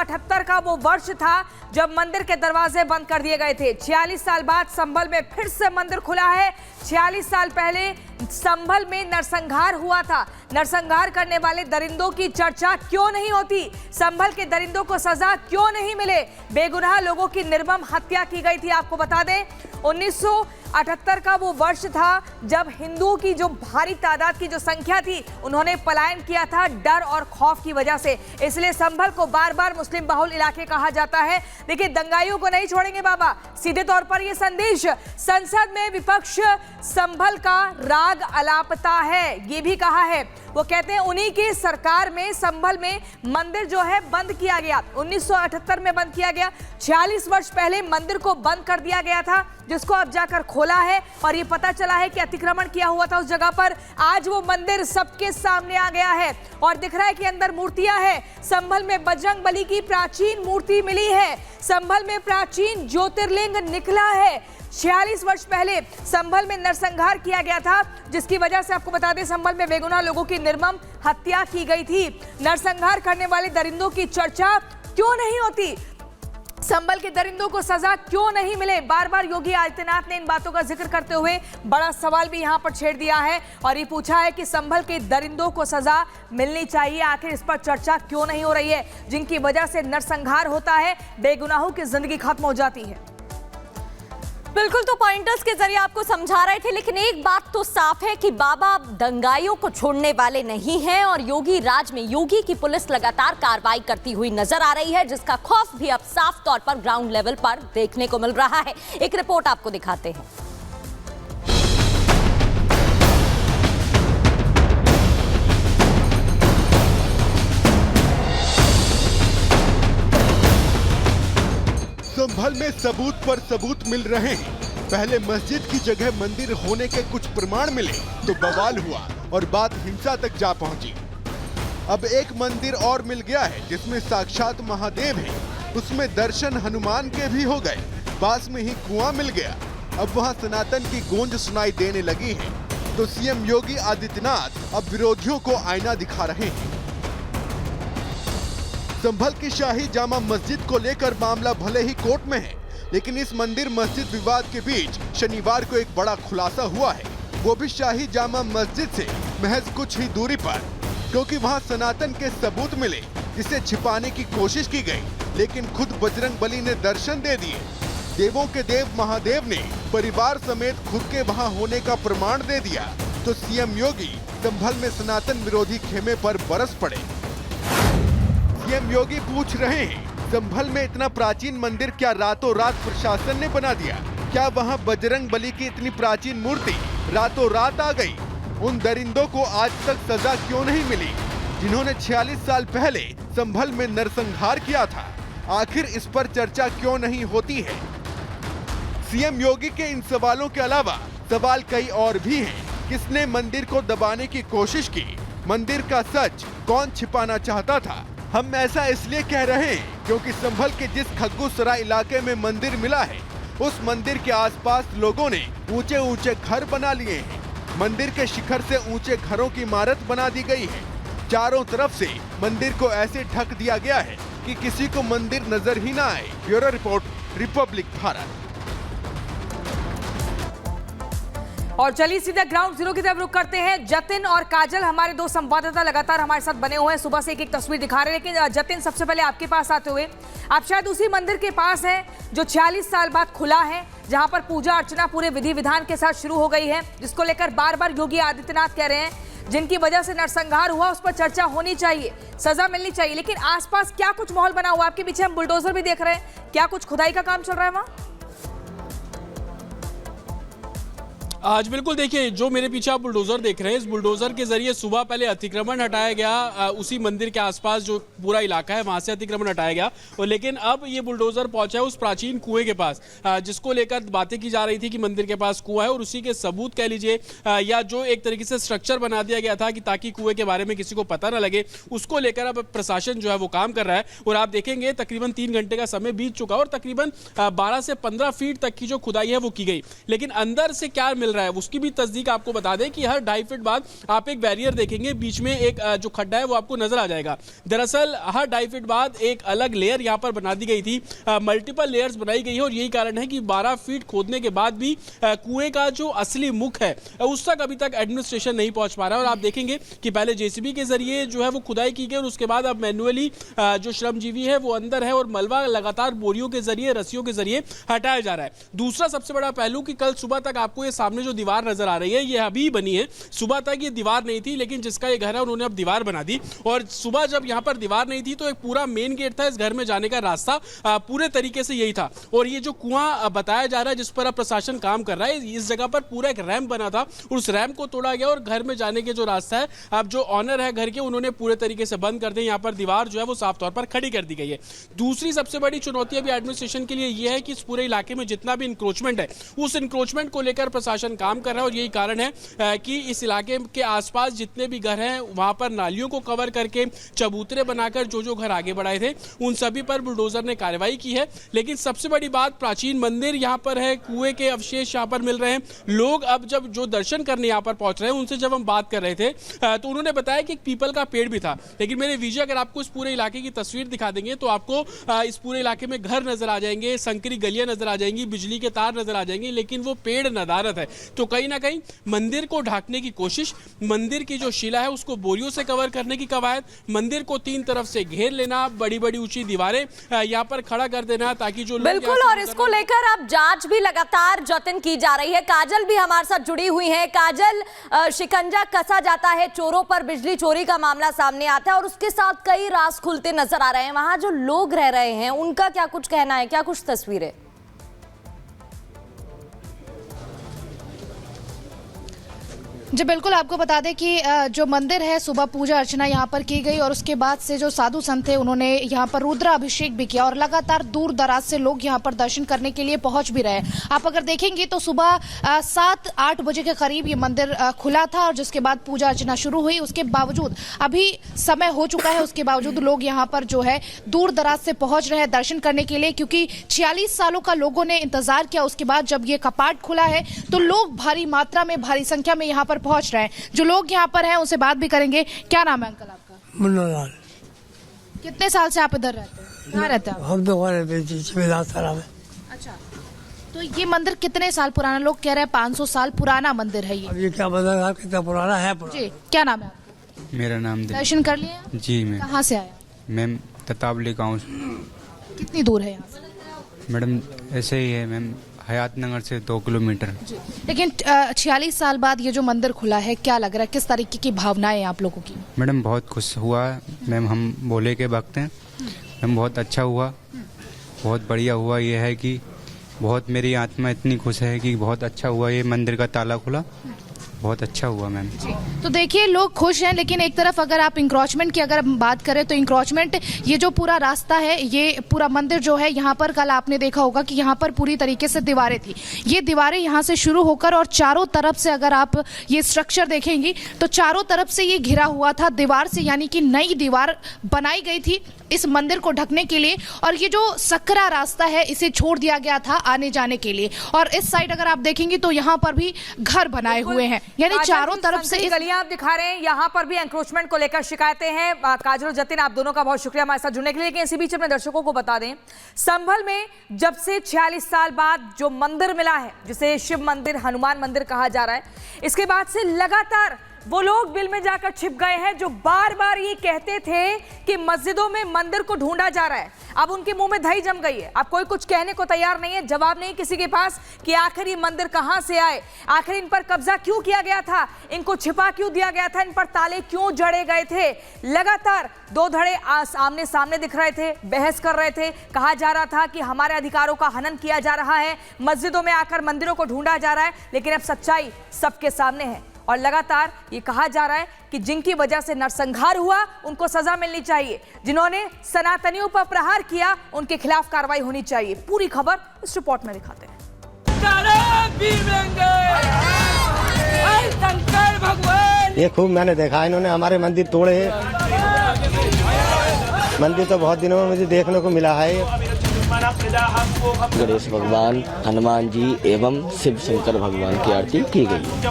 1978 का वो वर्ष था जब मंदिर के दरवाजे बंद कर दिए गए थे। 46 साल बाद संभल में फिर से मंदिर खुला है। 46 साल पहले संभल में नरसंहार हुआ था। नरसंहार करने वाले दरिंदों की चर्चा क्यों नहीं होती? संभल के दरिंदों को सजा क्यों नहीं मिले? बेगुनाह लोगों की निर्मम हत्या की गई थी। आपको बता दें 1978 का वो वर्ष था जब हिंदुओं की जो भारी तादाद की जो संख्या थी उन्होंने पलायन किया था डर और खौफ की वजह से। इसलिए संभल को बार बार मुस्लिम बहुल इलाके कहा जाता है। देखिए, दंगाइयों को नहीं छोड़ेंगे बाबा। सीधे तौर पर यह संदेश संसद में विपक्ष संभल का राग अलापता है, ये भी कहा है। वो कहते हैं उन्हीं की सरकार में संभल में मंदिर जो है बंद किया गया। 1978 में बंद किया गया। 46 वर्ष पहले मंदिर को बंद कर दिया गया था, जिसको अब जाकर खोला है और ये पता चला है कि अतिक्रमण किया हुआ था उस जगह पर। आज वो मंदिर सबके सामने आ गया है और दिख रहा है कि अंदर मूर्तियां हैं। संभल में बजरंग बली की प्राचीन मूर्ति मिली है। संभल में प्राचीन ज्योतिर्लिंग निकला है। 46 वर्ष पहले संभल में नरसंहार किया गया था, जिसकी वजह से आपको बता दें संभल में बेगुनाह लोगों की निर्मम हत्या की गई थी। नरसंहार करने वाले दरिंदों की चर्चा क्यों नहीं होती? संभल के दरिंदों को सजा क्यों नहीं मिले? बार बार योगी आदित्यनाथ ने इन बातों का जिक्र करते हुए बड़ा सवाल भी यहां पर छेड़ दिया है और ये पूछा है कि संभल के दरिंदों को सजा मिलनी चाहिए। आखिर इस पर चर्चा क्यों नहीं हो रही है, जिनकी वजह से नरसंहार होता है, बेगुनाहों की जिंदगी खत्म हो जाती है? बिल्कुल, तो पॉइंटर्स के जरिए आपको समझा रहे थे, लेकिन एक बात तो साफ है कि बाबा दंगाइयों को छोड़ने वाले नहीं हैं और योगी राज में योगी की पुलिस लगातार कार्रवाई करती हुई नजर आ रही है, जिसका खौफ भी अब साफ तौर पर ग्राउंड लेवल पर देखने को मिल रहा है। एक रिपोर्ट आपको दिखाते हैं। संभल में सबूत पर सबूत मिल रहे हैं। पहले मस्जिद की जगह मंदिर होने के कुछ प्रमाण मिले तो बवाल हुआ और बात हिंसा तक जा पहुंची। अब एक मंदिर और मिल गया है जिसमें साक्षात महादेव है। उसमें दर्शन हनुमान के भी हो गए। पास में ही कुआं मिल गया। अब वहां सनातन की गूंज सुनाई देने लगी है। तो सीएम योगी आदित्यनाथ अब विरोधियों को आईना दिखा रहे हैं। संभल की शाही जामा मस्जिद को लेकर मामला भले ही कोर्ट में है, लेकिन इस मंदिर मस्जिद विवाद के बीच शनिवार को एक बड़ा खुलासा हुआ है, वो भी शाही जामा मस्जिद से महज कुछ ही दूरी पर, क्योंकि वहां सनातन के सबूत मिले जिसे छिपाने की कोशिश की गई, लेकिन खुद बजरंग बली ने दर्शन दे दिए। देवों के देव महादेव ने परिवार समेत खुद के वहां होने का प्रमाण दे दिया। तो सीएम योगी संभल में सनातन विरोधी खेमे पर बरस पड़े। सीएम योगी पूछ रहे हैं, संभल में इतना प्राचीन मंदिर क्या रातों रात प्रशासन ने बना दिया? क्या वहां बजरंग बली की इतनी प्राचीन मूर्ति रातों रात आ गई? उन दरिंदों को आज तक सजा क्यों नहीं मिली जिन्होंने 46 साल पहले संभल में नरसंहार किया था? आखिर इस पर चर्चा क्यों नहीं होती है? सीएम योगी के इन सवालों के अलावा सवाल कई और भी हैं। किसने मंदिर को दबाने की कोशिश की? मंदिर का सच कौन छिपाना चाहता था? हम ऐसा इसलिए कह रहे हैं क्योंकि संभल के जिस खग्गू सराय इलाके में मंदिर मिला है, उस मंदिर के आसपास लोगों ने ऊंचे ऊंचे घर बना लिए हैं। मंदिर के शिखर से ऊंचे घरों की इमारत बना दी गई है। चारों तरफ से मंदिर को ऐसे ढक दिया गया है कि किसी को मंदिर नजर ही ना आए। Bureau report, Republic Bharat. और चलिए सीधे ग्राउंड जीरो की तरफ रुक करते हैं। जतिन और काजल हमारे दो संवाददाता लगातार हमारे साथ बने हुए हैं, सुबह से एक एक तस्वीर दिखा रहे हैं। लेकिन जतिन, सबसे पहले आपके पास आते हुए, आप शायद उसी मंदिर के पास हैं जो 46 साल बाद खुला है, जहां पर पूजा अर्चना पूरे विधि विधान के साथ शुरू हो गई है, जिसको लेकर बार बार योगी आदित्यनाथ कह रहे हैं जिनकी वजह से नरसंहार हुआ उस पर चर्चा होनी चाहिए, सजा मिलनी चाहिए। लेकिन आसपास क्या कुछ माहौल बना हुआ? आपके पीछे हम बुलडोजर भी देख रहे हैं, क्या कुछ खुदाई का काम चल रहा है वहां? आज बिल्कुल, देखिए जो मेरे पीछे आप बुलडोजर देख रहे हैं, इस बुलडोजर के जरिए सुबह पहले अतिक्रमण हटाया गया। उसी मंदिर के आसपास जो पूरा इलाका है वहां से अतिक्रमण हटाया गया, और लेकिन अब ये बुलडोजर पहुंचा है उस प्राचीन कुएं के पास, जिसको लेकर बातें की जा रही थी कि मंदिर के पास कुआं है और उसी के सबूत कह लीजिए, या जो एक तरीके से स्ट्रक्चर बना दिया गया था कि ताकि कुएं के बारे में किसी को पता ना लगे, उसको लेकर अब प्रशासन जो है वो काम कर रहा है। और आप देखेंगे तकरीबन 3 घंटे का समय बीत चुका और तकरीबन 12 से 15 फीट तक की जो खुदाई है वो की गई, लेकिन अंदर से क्या मिल रहा है उसकी भी तस्दीक आपको बता दें कि हर 2.5 फीट बाद आप एक बैरियर देखेंगे, बीच में एक जो खड्डा है वो आपको नजर आ जाएगा। दरअसल हर 2.5 फीट बाद एक अलग लेयर यहाँ पर बना दी गई थी, मल्टीपल लेयर्स बनाई गई है और यही कारण है कि 12 फीट खोदने के बाद भी कुएं का जो असली मुख है उस तक अभी तक एडमिनिस्ट्रेशन नहीं पहुंच पा रहा है। और आप देखेंगे कि पहले जेसीबी के जरिए जो है वो खुदाई की गई और उसके बाद अब मैन्युअली जो श्रमजीवी है वो अंदर है और मलबा लगातार बोरियों के जरिए, रस्सियों के जरिए हटाया जा रहा है। दूसरा सबसे बड़ा पहलू कि कल सुबह तक आपको ये सामने जो दीवार नजर आ रही है ये अभी बनी है, सुबह तक ये दीवार नहीं थी, लेकिन जिसका ये घर है उन्होंने अब दीवार बना दी। और सुबह जब यहाँ पर दीवार नहीं थी तो एक पूरा मेन गेट था, इस घर में जाने का रास्ता पूरे तरीके से यही था। और ये जो कुआं बताया जा रहा है जिस पर अब प्रशासन काम कर रहा है, इस जगह पर पूरा एक रैंप बना था, उस रैंप को तोड़ा गया और घर में जाने के जो रास्ता है अब जो ऑनर है घर के उन्होंने पूरे तरीके से बंद कर दिया। यहाँ पर दीवार जो है वो साफ तौर पर खड़ी कर दी गई है। दूसरी सबसे बड़ी चुनौती अभी एडमिनिस्ट्रेशन के लिए यह है कि इस पूरे इलाके में जितना भी इंक्रोचमेंट है उस इंक्रोचमेंट को लेकर प्रशासन काम कर रहा है और यही कारण है कि इस इलाके के आसपास जितने भी घर हैं वहां पर नालियों को कवर करके चबूतरे बनाकर जो घर आगे बढ़ाए थे उन सभी पर बुलडोजर ने कार्रवाई की है। लेकिन सबसे बड़ी बात, प्राचीन मंदिर यहाँ पर है, कुएं के अवशेष यहाँ पर मिल रहे हैं। लोग अब जब जो दर्शन करने यहाँ पर पहुंच रहे हैं उनसे जब हम बात कर रहे थे तो उन्होंने बताया कि एक पीपल का पेड़ भी था। लेकिन मेरे विजय अगर आपको इस पूरे इलाके की तस्वीर दिखा देंगे तो आपको इस पूरे इलाके में घर नजर आ जाएंगे, संकरी गलियां नजर आ जाएंगी, बिजली के तार नजर आ जाएंगे, लेकिन वो पेड़ नदारत है। तो कहीं ना कहीं मंदिर को ढकने की कोशिश, मंदिर की जो शिला है उसको बोरियों से कवर करने की कवायद, मंदिर को 3 तरफ से घेर लेना, बड़ी बड़ी ऊंची दीवारें यहाँ पर खड़ा कर देना ताकि जो बिल्कुल, और इसको लेकर अब जांच भी लगातार जतन की जा रही है। काजल भी हमारे साथ जुड़ी हुई है। काजल, शिकंजा कसा जाता है चोरों पर, बिजली चोरी का मामला सामने आता है और उसके साथ कई राज खुलते नजर आ रहे हैं। वहां जो लोग रह रहे हैं उनका क्या कुछ कहना है, क्या कुछ तस्वीरें? जी बिल्कुल, आपको बता दें कि जो मंदिर है सुबह पूजा अर्चना यहाँ पर की गई और उसके बाद से जो साधु संत थे उन्होंने यहाँ पर रुद्र अभिषेक भी किया और लगातार दूर दराज से लोग यहाँ पर दर्शन करने के लिए पहुंच भी रहे। आप अगर देखेंगे तो सुबह 7-8 बजे के करीब ये मंदिर खुला था और जिसके बाद पूजा अर्चना शुरू हुई। उसके बावजूद अभी समय हो चुका है, उसके बावजूद लोग यहाँ पर जो है दूर दराज से पहुंच रहे हैं दर्शन करने के लिए, क्योंकि 46 सालों का लोगों ने इंतजार किया। उसके बाद जब ये कपाट खुला है तो लोग भारी मात्रा में, भारी संख्या में यहाँ पर पहुंच रहे हैं। जो लोग यहाँ पर हैं उनसे बात भी करेंगे। क्या नाम है अंकल आपका? मुन्ना लाल। कितने साल से आप इधर रहते हैं? कहाँ रहते हैं आप? हम तो में। अच्छा, तो ये मंदिर कितने साल पुराना? लोग कह रहे हैं 500 साल पुराना मंदिर है ये। अब ये क्या पता कितना पुराना है? जी, क्या नाम है आपका? मेरा नाम दर्शन कर लिए? जी मैम। कहाँ से आया? मैम ततावली गाँव। कितनी दूर है यहाँ से? मैडम ऐसे ही है मैम, हयात नगर से 2 किलोमीटर। लेकिन 46 साल बाद ये जो मंदिर खुला है, क्या लग रहा है, किस तरीके की भावनाएं आप लोगों की? मैडम बहुत खुश हुआ मैम, हम बोले के वक्त हैं मैम, बहुत अच्छा हुआ, बहुत बढ़िया हुआ। ये है कि बहुत मेरी आत्मा इतनी खुश है कि बहुत अच्छा हुआ, ये मंदिर का ताला खुला, बहुत अच्छा हुआ मैम। तो देखिए लोग खुश हैं, लेकिन एक तरफ अगर आप इंक्रोचमेंट की अगर हम बात करें तो इंक्रोचमेंट, ये जो पूरा रास्ता है, ये पूरा मंदिर जो है, यहाँ पर कल आपने देखा होगा कि यहाँ पर पूरी तरीके से दीवारें थी। ये दीवारें यहाँ से शुरू होकर और चारों तरफ से अगर आप ये स्ट्रक्चर देखेंगी तो चारों तरफ से ये घिरा हुआ था दीवार से, यानी कि नई दीवार बनाई गई थी इस मंदिर को ढकने के लिए। और ये जो सकरा रास्ता है इसे छोड़ दिया गया था आने जाने के लिए। और इस साइड अगर आप देखेंगी तो यहाँ पर भी घर बनाए हुए हैं, यानी चारों तरफ से गलियां आप दिखा रहे हैं। यहाँ पर भी एंक्रोचमेंट को लेकर शिकायतें हैं। काजल और जतिन, आप दोनों का बहुत शुक्रिया हमारे साथ जुड़ने के लिए। लेकिन इसी बीच अपने दर्शकों को बता दें, संभल में जब से 46 साल बाद जो मंदिर मिला है, जिसे शिव मंदिर, हनुमान मंदिर कहा जा रहा है, इसके बाद से लगातार वो लोग बिल में जाकर छिप गए हैं जो बार बार ये कहते थे कि मस्जिदों में मंदिर को ढूंढा जा रहा है। अब उनके मुंह में दही जम गई है। अब कोई कुछ कहने को तैयार नहीं है, जवाब नहीं किसी के पास कि आखिर ये मंदिर कहां से आए, आखिर इन पर कब्जा क्यों किया गया था, इनको छिपा क्यों दिया गया था, इन पर ताले क्यों जड़े गए थे। लगातार 2 धड़े आमने सामने दिख रहे थे, बहस कर रहे थे। कहा जा रहा था कि हमारे अधिकारों का हनन किया जा रहा है, मस्जिदों में आकर मंदिरों को ढूंढा जा रहा है। लेकिन अब सच्चाई सबके सामने है और लगातार ये कहा जा रहा है कि जिनकी वजह से नरसंहार हुआ उनको सजा मिलनी चाहिए, जिन्होंने सनातनियों पर प्रहार किया उनके खिलाफ कार्रवाई होनी चाहिए। पूरी खबर इस रिपोर्ट में दिखाते हैं। ये खूब मैंने देखा, इन्होंने हमारे मंदिर तोड़े। मंदिर तो बहुत दिनों में मुझे देखने को मिला है। गणेश भगवान, हनुमान जी एवं शिव शंकर भगवान की आरती की गई।